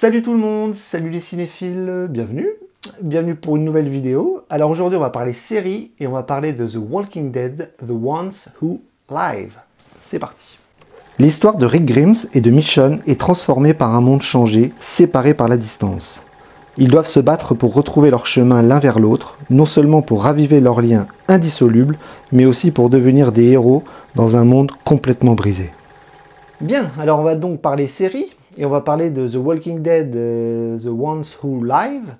Salut tout le monde, salut les cinéphiles, bienvenue pour une nouvelle vidéo. Alors aujourd'hui on va parler série et on va parler de The Walking Dead, The Ones Who Live. C'est parti. L'histoire de Rick Grimes et de Michonne est transformée par un monde changé, séparé par la distance. Ils doivent se battre pour retrouver leur chemin l'un vers l'autre, non seulement pour raviver leurs liens indissolubles, mais aussi pour devenir des héros dans un monde complètement brisé. Bien, alors on va donc parler série. Et on va parler de The Walking Dead, The Ones Who Live.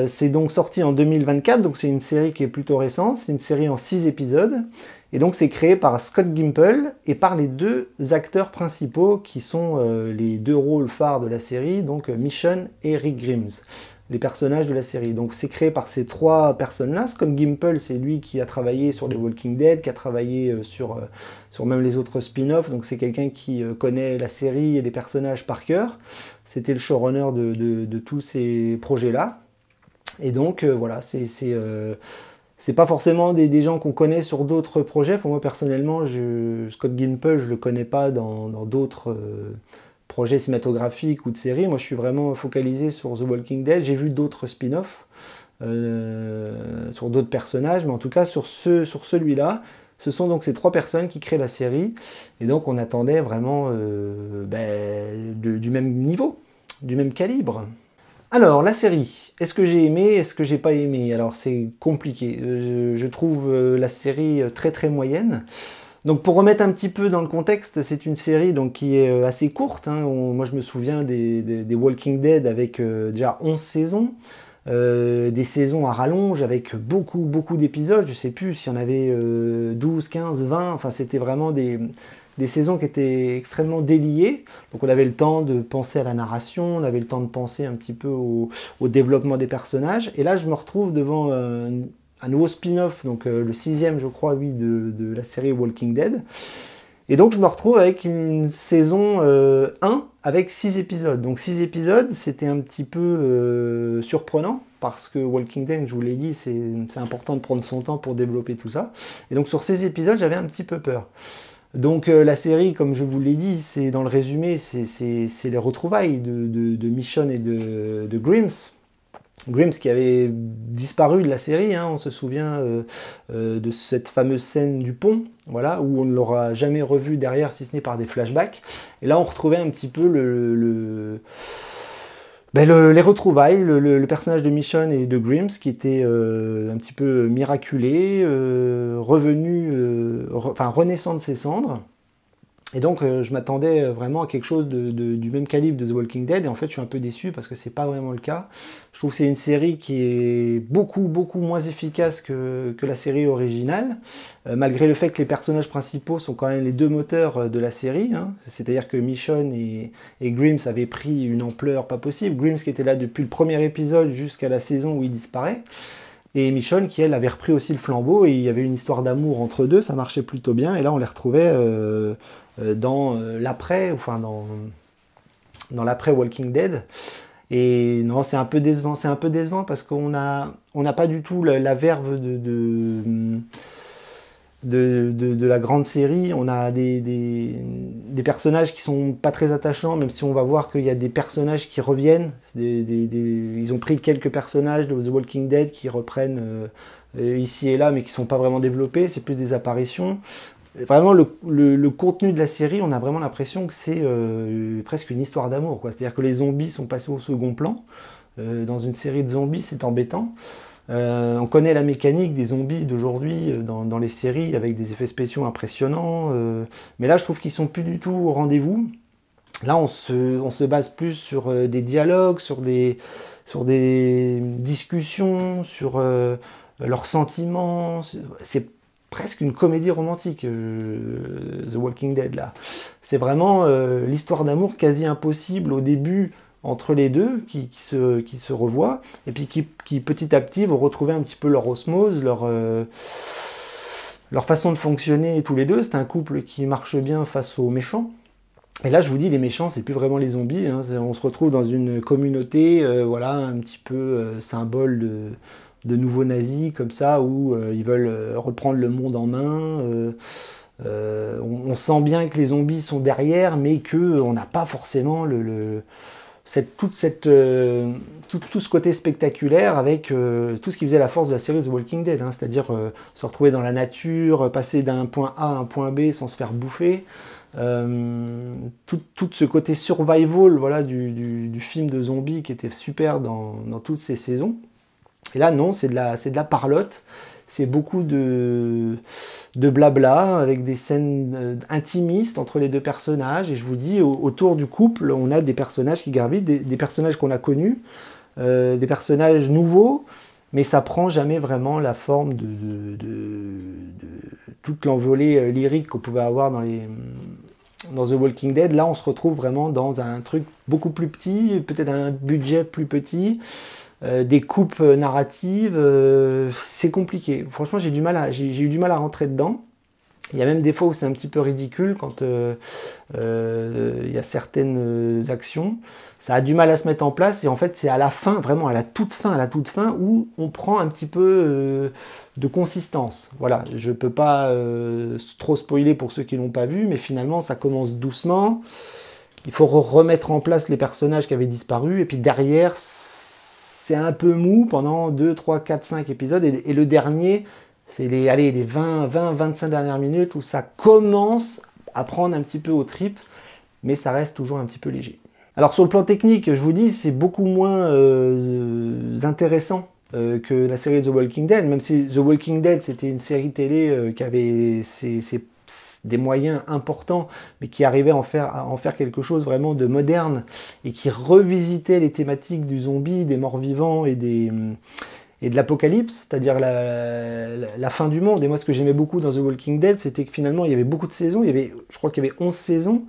C'est donc sorti en 2024, donc c'est une série qui est plutôt récente. C'est une série en 6 épisodes. Et donc c'est créé par Scott Gimple et par les deux acteurs principaux qui sont les deux rôles phares de la série, donc Michonne et Rick Grimes, les personnages de la série. Donc c'est créé par ces trois personnes-là. Scott Gimple, c'est lui qui a travaillé sur les Walking Dead, qui a travaillé sur même les autres spin-offs. Donc c'est quelqu'un qui connaît la série et les personnages par cœur. C'était le showrunner de tous ces projets-là. Et donc voilà, c'est pas forcément des gens qu'on connaît sur d'autres projets. Enfin, moi personnellement, Scott Gimple, je le connais pas dans d'autres projets cinématographiques ou de séries. Moi je suis vraiment focalisé sur The Walking Dead. J'ai vu d'autres spin-offs sur d'autres personnages, mais en tout cas sur celui-là, ce sont donc ces trois personnes qui créent la série. Et donc on attendait vraiment du même niveau, du même calibre. Alors, la série, est-ce que j'ai aimé, est-ce que j'ai pas aimé? Alors, c'est compliqué. Je trouve la série très très moyenne. Donc, pour remettre un petit peu dans le contexte, c'est une série donc, qui est assez courte. Hein. Moi, je me souviens des Walking Dead avec déjà 11 saisons. Des saisons à rallonge avec beaucoup d'épisodes. Je sais plus s'il y en avait 12, 15, 20. Enfin, c'était vraiment des saisons qui étaient extrêmement déliées. Donc on avait le temps de penser à la narration, on avait le temps de penser un petit peu au développement des personnages. Et là, je me retrouve devant un nouveau spin-off, donc le 6e, je crois, oui, de la série Walking Dead. Et donc je me retrouve avec une saison 1 avec 6 épisodes. Donc 6 épisodes, c'était un petit peu surprenant, parce que Walking Dead, je vous l'ai dit, c'est important de prendre son temps pour développer tout ça. Et donc sur ces épisodes, j'avais un petit peu peur. Donc la série, comme je vous l'ai dit, c'est dans le résumé, c'est les retrouvailles de Michonne et de Grimes. Grimes qui avait disparu de la série, hein, on se souvient de cette fameuse scène du pont, voilà, où on ne l'aura jamais revu derrière si ce n'est par des flashbacks. Et là on retrouvait un petit peu les retrouvailles, le personnage de Michonne et de Grimes qui était un petit peu miraculé, renaissant de ses cendres. Et donc je m'attendais vraiment à quelque chose du même calibre de The Walking Dead, et en fait je suis un peu déçu parce que c'est pas vraiment le cas. Je trouve que c'est une série qui est beaucoup moins efficace que la série originale, malgré le fait que les personnages principaux sont quand même les deux moteurs de la série, hein. C'est-à-dire que Michonne et Grimes avaient pris une ampleur pas possible. Grimes qui était là depuis le premier épisode jusqu'à la saison où il disparaît. Et Michonne qui, elle, avait repris aussi le flambeau, et il y avait une histoire d'amour entre deux, ça marchait plutôt bien. Et là, on les retrouvait dans l'après, enfin dans l'après Walking Dead. Et non, c'est un peu décevant parce qu'on n'a pas du tout la verve de la grande série. On a des personnages qui sont pas très attachants, même si on va voir qu'il y a des personnages qui reviennent. Ils ont pris quelques personnages de The Walking Dead qui reprennent ici et là, mais qui sont pas vraiment développés, c'est plus des apparitions. Vraiment, le contenu de la série, on a vraiment l'impression que c'est presque une histoire d'amour, quoi. C'est-à-dire que les zombies sont passés au second plan. Dans une série de zombies, c'est embêtant. On connaît la mécanique des zombies d'aujourd'hui dans les séries avec des effets spéciaux impressionnants, mais là je trouve qu'ils sont plus du tout au rendez-vous. Là on se base plus sur des dialogues, sur des discussions, sur leurs sentiments. C'est presque une comédie romantique, The Walking Dead là. C'est vraiment l'histoire d'amour quasi impossible au début entre les deux qui se revoient, et puis qui petit à petit vont retrouver un petit peu leur osmose, leur façon de fonctionner tous les deux. C'est un couple qui marche bien face aux méchants. Et là, je vous dis, les méchants, c'est plus vraiment les zombies, hein. On se retrouve dans une communauté, voilà, un petit peu symbole de nouveaux nazis, comme ça, où ils veulent reprendre le monde en main. On sent bien que les zombies sont derrière, mais qu'on n'a pas forcément tout ce côté spectaculaire avec tout ce qui faisait la force de la série The Walking Dead, hein, c'est-à-dire se retrouver dans la nature, passer d'un point A à un point B sans se faire bouffer. Tout ce côté survival, voilà, du film de zombies qui était super dans toutes ces saisons. Et là, non, c'est de la parlotte. C'est beaucoup de blabla avec des scènes intimistes entre les deux personnages. Et je vous dis, autour du couple, on a des personnages qui gravitent, des personnages qu'on a connus, des personnages nouveaux, mais ça prend jamais vraiment la forme de toute l'envolée lyrique qu'on pouvait avoir dans The Walking Dead. Là, on se retrouve vraiment dans un truc beaucoup plus petit, peut-être un budget plus petit. Des coupes narratives, c'est compliqué. Franchement, j'ai eu du mal à rentrer dedans. Il y a même des fois où c'est un petit peu ridicule quand il y a certaines actions. Ça a du mal à se mettre en place et en fait, c'est à la fin, vraiment à la toute fin, où on prend un petit peu de consistance. Voilà, je peux pas trop spoiler pour ceux qui l'ont pas vu, mais finalement, ça commence doucement. Il faut remettre en place les personnages qui avaient disparu et puis derrière, c'est un peu mou pendant 2, 3, 4, 5 épisodes. Et le dernier, c'est les 20-25 dernières minutes où ça commence à prendre un petit peu aux tripes, mais ça reste toujours un petit peu léger. Alors sur le plan technique, je vous dis, c'est beaucoup moins intéressant que la série The Walking Dead, même si The Walking Dead, c'était une série télé qui avait des moyens importants, mais qui arrivait à en faire quelque chose vraiment de moderne et qui revisitait les thématiques du zombie, des morts-vivants et de l'apocalypse, c'est-à-dire la fin du monde. Et moi, ce que j'aimais beaucoup dans The Walking Dead, c'était que finalement, il y avait beaucoup de saisons. Je crois qu'il y avait 11 saisons.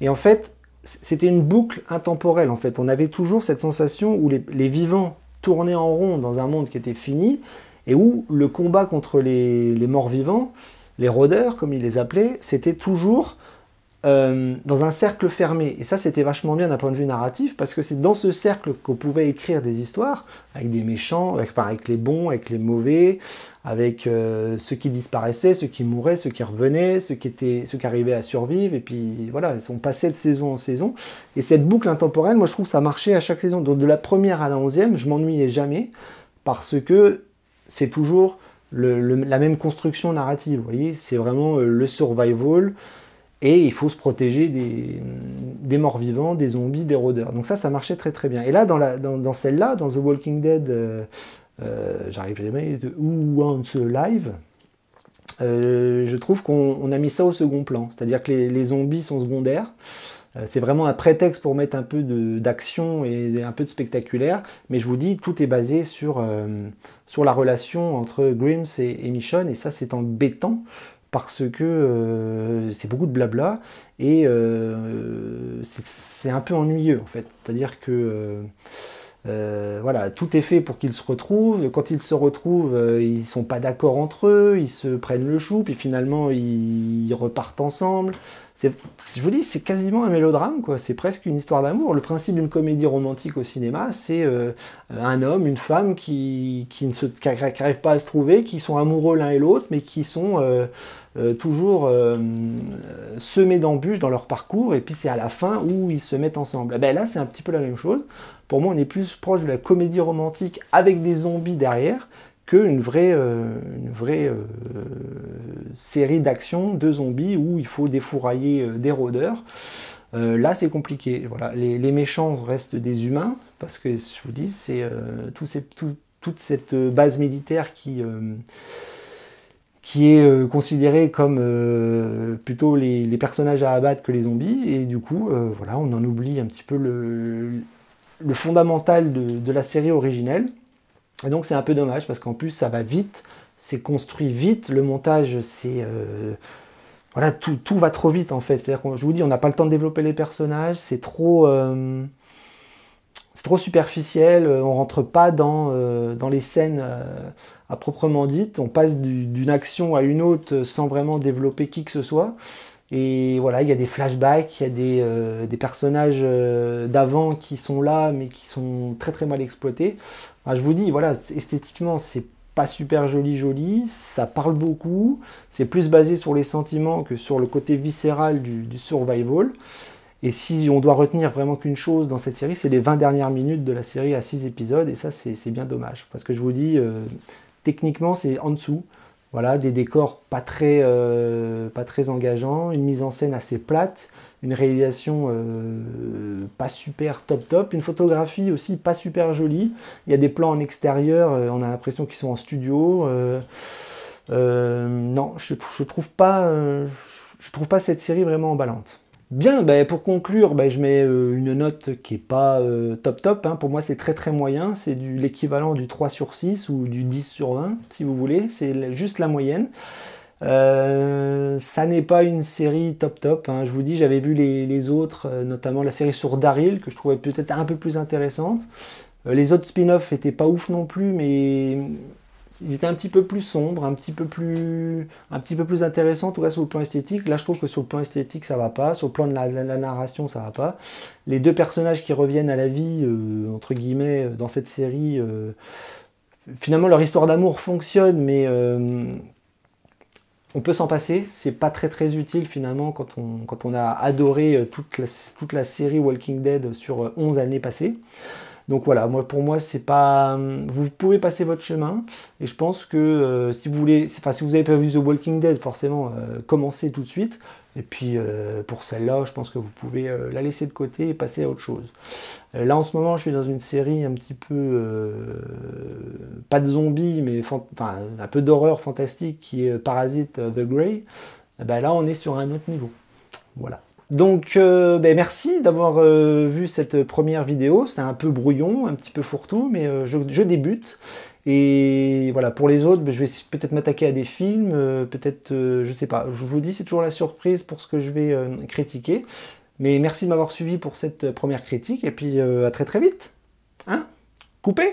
Et en fait, c'était une boucle intemporelle. En fait, on avait toujours cette sensation où les vivants tournaient en rond dans un monde qui était fini et où le combat contre les morts-vivants, les rôdeurs, comme ils les appelaient, c'était toujours dans un cercle fermé. Et ça, c'était vachement bien d'un point de vue narratif, parce que c'est dans ce cercle qu'on pouvait écrire des histoires, avec des méchants, avec les bons, avec les mauvais, avec ceux qui disparaissaient, ceux qui mouraient, ceux qui revenaient, ceux qui arrivaient à survivre, et puis voilà, on passait de saison en saison. Et cette boucle intemporelle, moi je trouve que ça marchait à chaque saison. Donc de la première à la 11e, je m'ennuyais jamais, parce que c'est toujours la même construction narrative, vous voyez, c'est vraiment le survival, et il faut se protéger des morts-vivants, des zombies, des rôdeurs. Donc ça marchait très très bien. Et là, dans celle-là, dans The Walking Dead, j'arrive jamais, de Who Wants Live, je trouve qu'on a mis ça au second plan, c'est-à-dire que les zombies sont secondaires. C'est vraiment un prétexte pour mettre un peu d'action et un peu de spectaculaire, mais je vous dis, tout est basé sur la relation entre Grims et Michonne, et ça c'est embêtant, parce que c'est beaucoup de blabla, et c'est un peu ennuyeux en fait, c'est-à-dire que voilà, tout est fait pour qu'ils se retrouvent. Quand ils se retrouvent, ils sont pas d'accord entre eux, ils se prennent le chou, puis finalement ils repartent ensemble. Je vous dis, c'est quasiment un mélodrame, quoi. C'est presque une histoire d'amour. Le principe d'une comédie romantique au cinéma, c'est un homme, une femme qui n'arrivent pas à se trouver, qui sont amoureux l'un et l'autre, mais qui sont toujours semés d'embûches dans leur parcours, et puis c'est à la fin où ils se mettent ensemble. Et ben là, c'est un petit peu la même chose. Pour moi, on est plus proche de la comédie romantique avec des zombies derrière qu'une vraie série d'action de zombies où il faut défourailler des rôdeurs. Là, c'est compliqué. Voilà. Les méchants restent des humains, parce que, je vous dis, c'est toute cette base militaire qui est considérée comme plutôt les personnages à abattre que les zombies, et du coup, voilà, on en oublie un petit peu le fondamental de la série originelle. Et donc c'est un peu dommage, parce qu'en plus ça va vite, c'est construit vite, le montage c'est... voilà, tout va trop vite en fait. C'est-à-dire que, je vous dis, on n'a pas le temps de développer les personnages, c'est trop superficiel, on rentre pas dans les scènes à proprement dites, on passe d'une action à une autre sans vraiment développer qui que ce soit. Et voilà, il y a des flashbacks, il y a des personnages d'avant qui sont là, mais qui sont très très mal exploités. Enfin, je vous dis, voilà, esthétiquement, c'est pas super joli, ça parle beaucoup, c'est plus basé sur les sentiments que sur le côté viscéral du survival. Et si on doit retenir vraiment qu'une chose dans cette série, c'est les 20 dernières minutes de la série à 6 épisodes, et ça c'est bien dommage. Parce que je vous dis, techniquement c'est en dessous. Voilà, des décors pas très engageants, une mise en scène assez plate, une réalisation pas super top, une photographie aussi pas super jolie. Il y a des plans en extérieur, on a l'impression qu'ils sont en studio. Non, je trouve pas cette série vraiment emballante. Bien, ben, pour conclure, ben, je mets une note qui est pas top, hein. Pour moi, c'est très moyen. C'est l'équivalent du 3 sur 6 ou du 10 sur 20, si vous voulez. C'est juste la moyenne. Ça n'est pas une série top, hein. Je vous dis, j'avais vu les autres, notamment la série sur Daryl, que je trouvais peut-être un peu plus intéressante. Les autres spin-offs étaient pas ouf non plus, mais ils étaient un petit peu plus sombres, un petit peu plus intéressants, en tout cas sur le plan esthétique. Là, je trouve que sur le plan esthétique, ça va pas. Sur le plan de la narration, ça va pas. Les deux personnages qui reviennent à la vie, entre guillemets, dans cette série, finalement, leur histoire d'amour fonctionne, mais on peut s'en passer. C'est pas très utile, finalement, quand on a adoré toute la série Walking Dead sur 11 années passées. Donc voilà, pour moi, c'est pas. Vous pouvez passer votre chemin, et je pense que si vous n'avez pas vu The Walking Dead, forcément, commencez tout de suite. Et puis pour celle-là, je pense que vous pouvez la laisser de côté et passer à autre chose. Là, en ce moment, je suis dans une série un petit peu pas de zombies, mais un peu d'horreur fantastique, qui est Parasite The Grey. Et ben là, on est sur un autre niveau. Voilà. Donc merci d'avoir vu cette première vidéo. C'est un peu brouillon, un petit peu fourre-tout, mais je débute. Et voilà, pour les autres, je vais peut-être m'attaquer à des films, peut-être, je sais pas. Je vous dis, c'est toujours la surprise pour ce que je vais critiquer. Mais merci de m'avoir suivi pour cette première critique, et puis à très vite. Hein? Coupé?